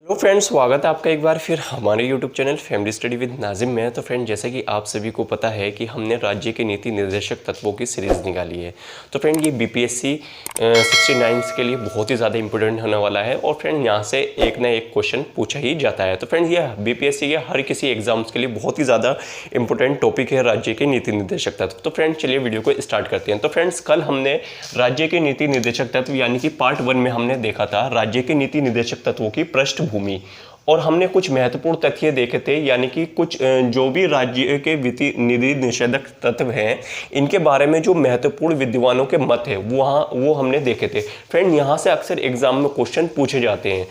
Hello friends, स्वागत है आपका एक बार फिर हमारे YouTube channel family study with Nazim में। तो फ्रेंड, जैसे कि आप सभी को पता है कि हमने राज्य के नीति निर्देशक तत्वों की सीरीज़ निकाली है। तो फ्रेंड, ये बीपीएससी 69 के लिए बहुत ही ज़्यादा इंपॉर्टेंट होने वाला है और फ्रेंड यहाँ से एक ना एक क्वेश्चन पूछा ही जाता है। तो फ्रेंड, ये बीपीएससी के हर किसी एग्जाम्स के लिए बहुत ही ज़्यादा इंपॉर्टेंट टॉपिक है राज्य के नीति निर्देशक तत्व। तो फ्रेंड, चलिए वीडियो को स्टार्ट करते हैं। तो फ्रेंड्स, कल हमने राज्य के नीति निर्देशक तत्व यानी कि पार्ट 1 में हमने देखा था राज्य के नीति निर्देशक तत्वों की पृष्ठभूमि और हमने कुछ महत्वपूर्ण तथ्य देखे थे, यानी कि कुछ जो भी राज्य के वित्तीय निधि निषेधक तत्व हैं इनके बारे में जो महत्वपूर्ण विद्वानों के मत है वो हमने देखे थे। फ्रेंड, यहाँ से अक्सर एग्जाम में क्वेश्चन पूछे जाते हैं,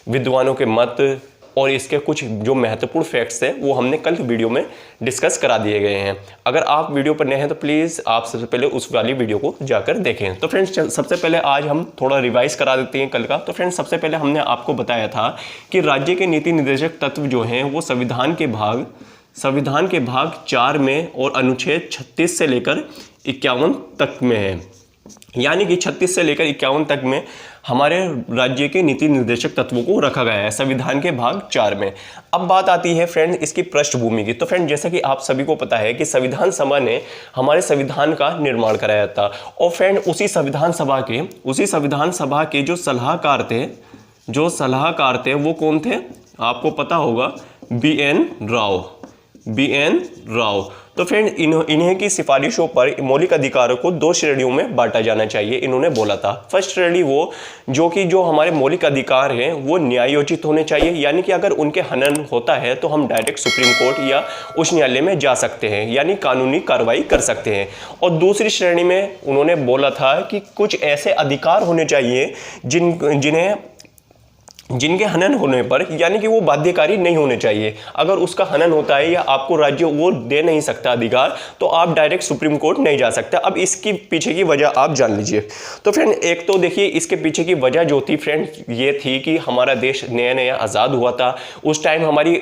विद्वानों के मत और इसके कुछ जो महत्वपूर्ण फैक्ट्स हैं वो हमने कल वीडियो में डिस्कस करा दिए गए हैं। अगर आप वीडियो पर नए हैं तो प्लीज़ आप सबसे पहले उस वाली वीडियो को जाकर देखें। तो फ्रेंड्स, सबसे पहले आज हम थोड़ा रिवाइज करा देते हैं कल का। तो फ्रेंड्स, सबसे पहले हमने आपको बताया था कि राज्य के नीति निर्देशक तत्व जो हैं वो संविधान के भाग 4 में और अनुच्छेद 36 से लेकर 51 तक में है, यानी कि 36 से लेकर 51 तक में हमारे राज्य के नीति निर्देशक तत्वों को रखा गया है संविधान के भाग 4 में। अब बात आती है फ्रेंड इसकी पृष्ठभूमि की। तो फ्रेंड, जैसा कि आप सभी को पता है कि संविधान सभा ने हमारे संविधान का निर्माण कराया था और फ्रेंड उसी संविधान सभा के जो सलाहकार थे वो कौन थे, आपको पता होगा, बी.एन. राव। तो फ्रेंड, इन्हीं की सिफारिशों पर मौलिक अधिकारों को 2 श्रेणियों में बांटा जाना चाहिए, इन्होंने बोला था। फर्स्ट श्रेणी वो जो हमारे मौलिक अधिकार हैं वो न्यायोचित होने चाहिए, यानी कि अगर उनके हनन होता है तो हम डायरेक्ट सुप्रीम कोर्ट या उच्च न्यायालय में जा सकते हैं, यानी कानूनी कार्रवाई कर सकते हैं। और दूसरी श्रेणी में उन्होंने बोला था कि कुछ ऐसे अधिकार होने चाहिए जिनके हनन होने पर, यानी कि वो बाध्यकारी नहीं होने चाहिए। अगर उसका हनन होता है या आपको राज्य वो दे नहीं सकता अधिकार तो आप डायरेक्ट सुप्रीम कोर्ट नहीं जा सकते। अब इसकी पीछे की वजह आप जान लीजिए। तो फ्रेंड, एक तो देखिए इसके पीछे की वजह जो थी फ्रेंड ये थी कि हमारा देश नया नया आज़ाद हुआ था। उस टाइम हमारी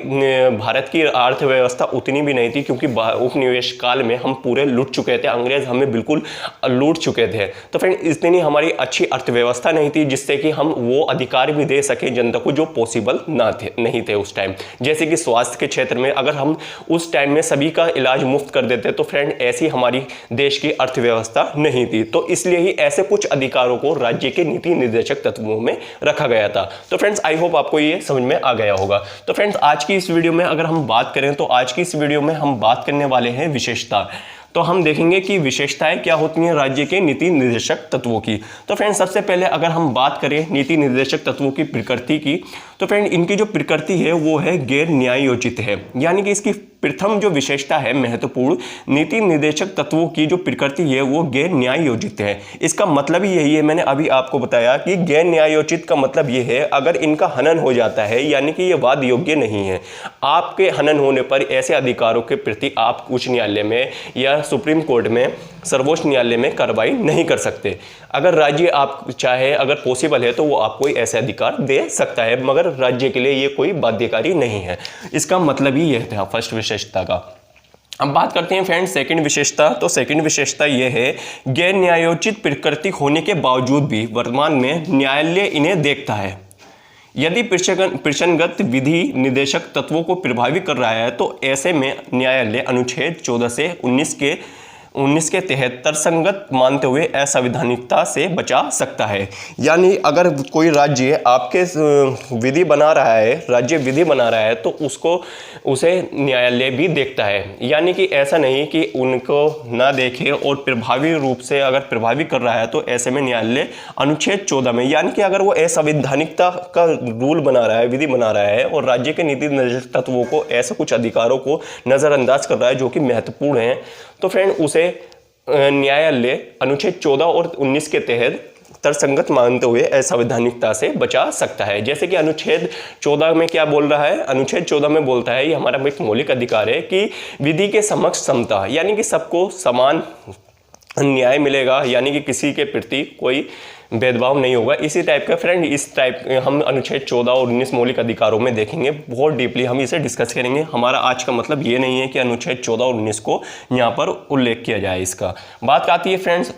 भारत की अर्थव्यवस्था उतनी भी नहीं थी, क्योंकि उपनिवेश काल में हम पूरे लूट चुके थे, अंग्रेज हमें बिल्कुल लूट चुके थे। तो फ्रेंड, इतनी हमारी अच्छी अर्थव्यवस्था नहीं थी जिससे कि हम वो अधिकार भी दे सके जनता को जो पॉसिबल नहीं थे उस टाइम। जैसे कि स्वास्थ्य के क्षेत्र में अगर हम उस टाइम में सभी का इलाज मुफ्त कर देते तो फ्रेंड ऐसी हमारी देश की अर्थव्यवस्था नहीं थी। तो इसलिए ही ऐसे कुछ अधिकारों को राज्य के नीति निर्देशक तत्वों में रखा गया था। तो फ्रेंड्स, आई होप आपको ये समझ में आ गया होगा। तो फ्रेंड्स, आज की इस वीडियो में अगर हम बात करें तो आज की इस वीडियो में हम बात करने वाले हैं विशेषता। तो हम देखेंगे कि विशेषताएं क्या होती हैं राज्य के नीति निर्देशक तत्वों की। तो फ्रेंड, सबसे पहले अगर हम बात करें नीति निर्देशक तत्वों की प्रकृति की, तो फ्रेंड इनकी जो प्रकृति है वो है गैर न्यायोचित है, यानी कि इसकी प्रथम जो विशेषता है महत्वपूर्ण, नीति निर्देशक तत्वों की जो प्रकृति है वो गैर न्यायोचित है। इसका मतलब ही यही है, मैंने अभी आपको बताया कि गैर न्यायोचित का मतलब ये है अगर इनका हनन हो जाता है, यानी कि ये वाद योग्य नहीं है। आपके हनन होने पर ऐसे अधिकारों के प्रति आप उच्च न्यायालय में या सुप्रीम कोर्ट में, सर्वोच्च न्यायालय में कार्रवाई नहीं कर सकते। अगर राज्य आप चाहे, अगर पॉसिबल है तो वो आपको ऐसे अधिकार दे सकता है, मगर राज्य के लिए ये कोई बाध्यकारी नहीं है। इसका मतलब ही यह था फर्स्ट विशेषता का। अब बात करते हैं फ्रेंड सेकंड विशेषता। तो सेकंड विशेषता यह है गैर न्यायोचित प्रकृति होने के बावजूद भी वर्तमान में न्यायालय इन्हें देखता है। यदि प्रश्नगत विधि निदेशक तत्वों को प्रभावित कर रहा है तो ऐसे में न्यायालय अनुच्छेद 14 से 19 के तहत तर्कसंगत मानते हुए असंवैधानिकता से बचा सकता है। यानी अगर कोई राज्य आपके विधि बना रहा है तो उसे न्यायालय भी देखता है, यानी कि ऐसा नहीं कि उनको ना देखे और प्रभावी रूप से अगर प्रभावित कर रहा है तो ऐसे में न्यायालय अनुच्छेद 14 में, यानी कि अगर वो असंवैधानिकता का रूल बना रहा है, विधि बना रहा है और राज्य के नीति निर्देशक तत्वों को ऐसे कुछ अधिकारों को नज़रअंदाज कर रहा है जो कि महत्वपूर्ण हैं, तो फ्रेंड उसे न्यायालय अनुच्छेद 14 और 19 के तहत तर्कसंगत मानते हुए असंवैधानिकता से बचा सकता है। जैसे कि अनुच्छेद 14 में क्या बोल रहा है, अनुच्छेद 14 में बोलता है ये हमारा एक मौलिक अधिकार है कि विधि के समक्ष समता, यानी कि सबको समान न्याय मिलेगा, यानी कि किसी के प्रति कोई भेदभाव नहीं होगा। इसी टाइप का फ्रेंड, इस टाइप हम अनुच्छेद 14 और 19 मौलिक अधिकारों में देखेंगे, बहुत डीपली हम इसे डिस्कस करेंगे। हमारा आज का मतलब ये नहीं है कि अनुच्छेद 14 और 19 को यहाँ पर उल्लेख किया जाए। इसका बात आती है फ्रेंड्स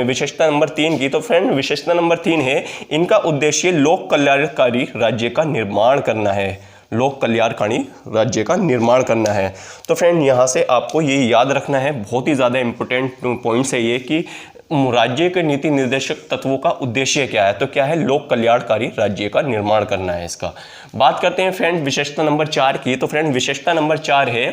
विशेषता नंबर 3 की। तो फ्रेंड विशेषता नंबर 3 है, इनका उद्देश्य लोक कल्याणकारी राज्य का निर्माण करना है। लोक कल्याणकारी राज्य का निर्माण करना है। तो फ्रेंड यहाँ से आपको ये याद रखना है, बहुत ही ज़्यादा इंपॉर्टेंट पॉइंट्स है ये, कि राज्य के नीति निर्देशक तत्वों का उद्देश्य क्या है। तो क्या है, लोक कल्याणकारी राज्य का निर्माण करना है। इसका बात करते हैं फ्रेंड विशेषता नंबर 4 की। तो फ्रेंड विशेषता नंबर 4 है,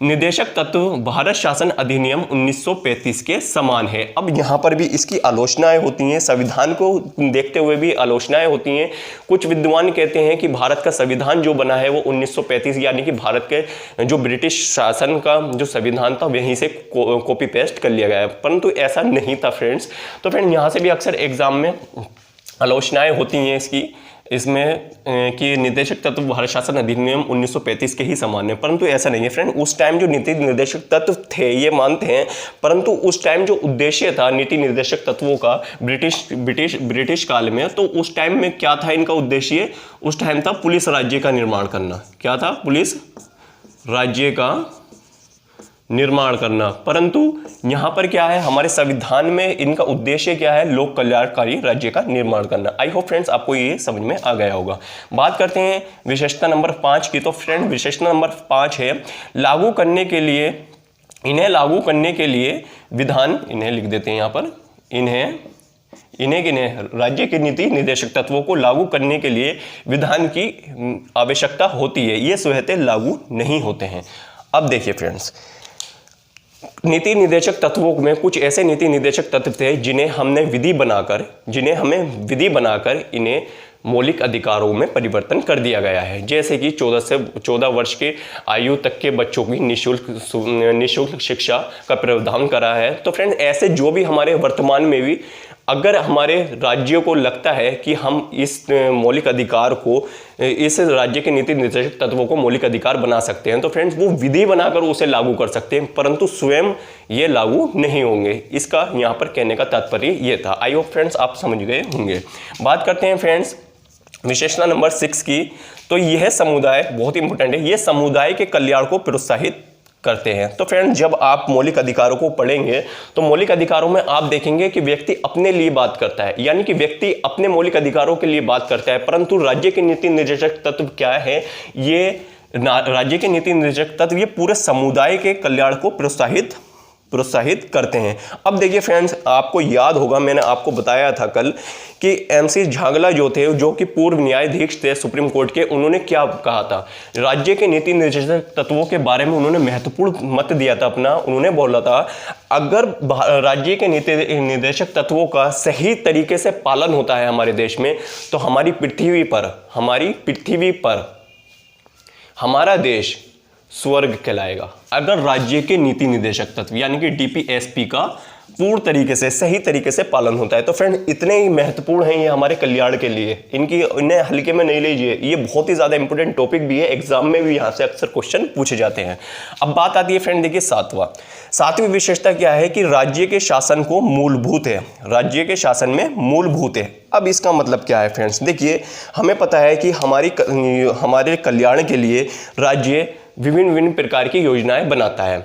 निर्देशक तत्व भारत शासन अधिनियम 1935 के समान है। अब यहाँ पर भी इसकी आलोचनाएं होती हैं, संविधान को देखते हुए भी आलोचनाएं होती हैं। कुछ विद्वान कहते हैं कि भारत का संविधान जो बना है वो 1935 यानी कि भारत के जो ब्रिटिश शासन का जो संविधान था वहीं से कॉपी पेस्ट कर लिया गया है, परंतु ऐसा नहीं था फ्रेंड्स। तो फ्रेंड यहाँ से भी अक्सर एग्जाम में आलोचनाएं होती हैं इसमें कि निर्देशक तत्व भारत शासन अधिनियम 1935 के ही समान है, परंतु ऐसा नहीं है फ्रेंड। उस टाइम जो नीति निर्देशक तत्व थे ये मानते हैं, परंतु उस टाइम जो उद्देश्य था नीति निर्देशक तत्वों का ब्रिटिश काल में, तो उस टाइम में क्या था इनका उद्देश्य? उस टाइम था पुलिस राज्य का निर्माण करना। क्या था? पुलिस राज्य का निर्माण करना। परंतु यहाँ पर क्या है, हमारे संविधान में इनका उद्देश्य क्या है? लोक कल्याणकारी राज्य का निर्माण करना। आई होप फ्रेंड्स आपको ये समझ में आ गया होगा। बात करते हैं विशेषता नंबर 5 की। तो फ्रेंड विशेषता नंबर 5 है, लागू करने के लिए, इन्हें लागू करने के लिए विधान, इन्हें लिख देते हैं यहाँ पर, इन्हें राज्य के नीति निर्देशक तत्वों को लागू करने के लिए विधान की आवश्यकता होती है। ये स्वतः लागू नहीं होते हैं। अब देखिए फ्रेंड्स, नीति निर्देशक तत्वों में कुछ ऐसे नीति निर्देशक तत्व थे जिन्हें हमें विधि बनाकर इन्हें मौलिक अधिकारों में परिवर्तन कर दिया गया है। जैसे कि 14 वर्ष के आयु तक के बच्चों की निःशुल्क शिक्षा का प्रावधान करा है। तो फ्रेंड ऐसे जो भी हमारे वर्तमान में भी अगर हमारे राज्यों को लगता है कि हम इस मौलिक अधिकार को, इस राज्य के नीति निर्देशक तत्वों को मौलिक अधिकार बना सकते हैं, तो फ्रेंड्स वो विधि बनाकर उसे लागू कर सकते हैं, परंतु स्वयं ये लागू नहीं होंगे। इसका यहाँ पर कहने का तात्पर्य ये था। आई होप फ्रेंड्स आप समझ गए होंगे। बात करते हैं फ्रेंड्स विशेषता नंबर 6 की। तो यह समुदाय बहुत इंपॉर्टेंट है, ये समुदाय के कल्याण को प्रोत्साहित करते हैं। तो फ्रेंड जब आप मौलिक अधिकारों को पढ़ेंगे तो मौलिक अधिकारों में आप देखेंगे कि व्यक्ति अपने लिए बात करता है, यानी कि व्यक्ति अपने मौलिक अधिकारों के लिए बात करता है, परंतु राज्य के नीति निर्देशक तत्व क्या है? ये राज्य के नीति निर्देशक तत्व ये पूरे समुदाय के कल्याण को प्रोत्साहित करते हैं। अब देखिए फ्रेंड्स, आपको याद होगा मैंने आपको बताया था कल कि MC झांगला जो थे, जो कि पूर्व न्यायाधीश थे सुप्रीम कोर्ट के, उन्होंने क्या कहा था? राज्य के नीति निर्देशक तत्वों के बारे में उन्होंने महत्वपूर्ण मत दिया था अपना। उन्होंने बोला था अगर राज्य के नीति निर्देशक तत्वों का सही तरीके से पालन होता है हमारे देश में, तो हमारी पृथ्वी पर हमारा देश स्वर्ग कहलाएगा। अगर राज्य के नीति निर्देशक तत्व यानी कि DPSP का पूर्ण तरीके से, सही तरीके से पालन होता है। तो फ्रेंड इतने ही महत्वपूर्ण हैं ये हमारे कल्याण के लिए, इन्हें हल्के में नहीं लीजिए। ये बहुत ही ज़्यादा इंपॉर्टेंट टॉपिक भी है, एग्जाम में भी यहाँ से अक्सर क्वेश्चन पूछे जाते हैं। अब बात आती है फ्रेंड, देखिए सातवीं विशेषता क्या है कि राज्य के शासन को मूलभूत है, राज्य के शासन में मूलभूत है। अब इसका मतलब क्या है फ्रेंड्स? देखिए हमें पता है कि हमारे कल्याण के लिए राज्य विभिन्न प्रकार की योजनाएं बनाता है,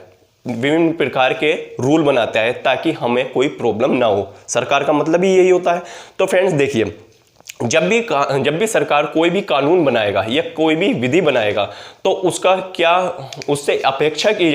विभिन्न प्रकार के रूल बनाता है ताकि हमें कोई प्रॉब्लम ना हो। सरकार का मतलब ही यही होता है। तो फ्रेंड्स देखिए, जब भी सरकार कोई भी कानून बनाएगा या कोई भी विधि बनाएगा तो उससे अपेक्षा की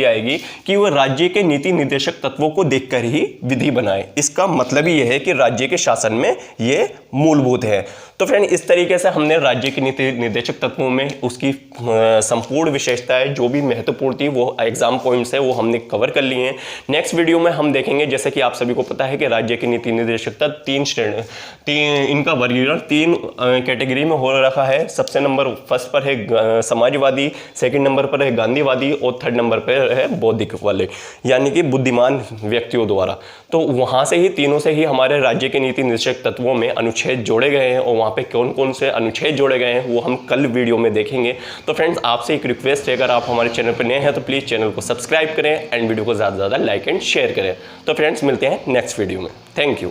जाएगी कि वह राज्य के नीति निर्देशक तत्वों को देखकर ही विधि बनाए। इसका मतलब ही यह है कि राज्य के शासन में ये मूलभूत है। तो फ्रेंड इस तरीके से हमने राज्य के नीति निर्देशक तत्वों में उसकी संपूर्ण विशेषताएं जो भी महत्वपूर्ण थी वो एग्जाम पॉइंट्स है वो हमने कवर कर लिए हैं। नेक्स्ट वीडियो में हम देखेंगे, जैसे कि आप सभी को पता है कि राज्य के नीति निर्देशक तत्व इनका वर्गीकरण 3 कैटेगरी में हो रखा है। सबसे नंबर फर्स्ट पर है समाजवादी, सेकंड नंबर पर है गांधीवादी और थर्ड नंबर पर है बौद्धिक वाले, यानी कि बुद्धिमान व्यक्तियों द्वारा। तो वहाँ से ही तीनों से ही हमारे राज्य के नीति निर्देशक तत्वों में अनुच्छेद जोड़े गए हैं और वहाँ पे कौन कौन से अनुच्छेद जोड़े गए हैं वो हम कल वीडियो में देखेंगे। तो फ्रेंड्स आपसे एक रिक्वेस्ट है, अगर आप हमारे चैनल पर नए हैं तो प्लीज़ चैनल को सब्सक्राइब करें एंड वीडियो को ज़्यादा से ज़्यादा लाइक एंड शेयर करें। तो फ्रेंड्स मिलते हैं नेक्स्ट वीडियो में। Thank you.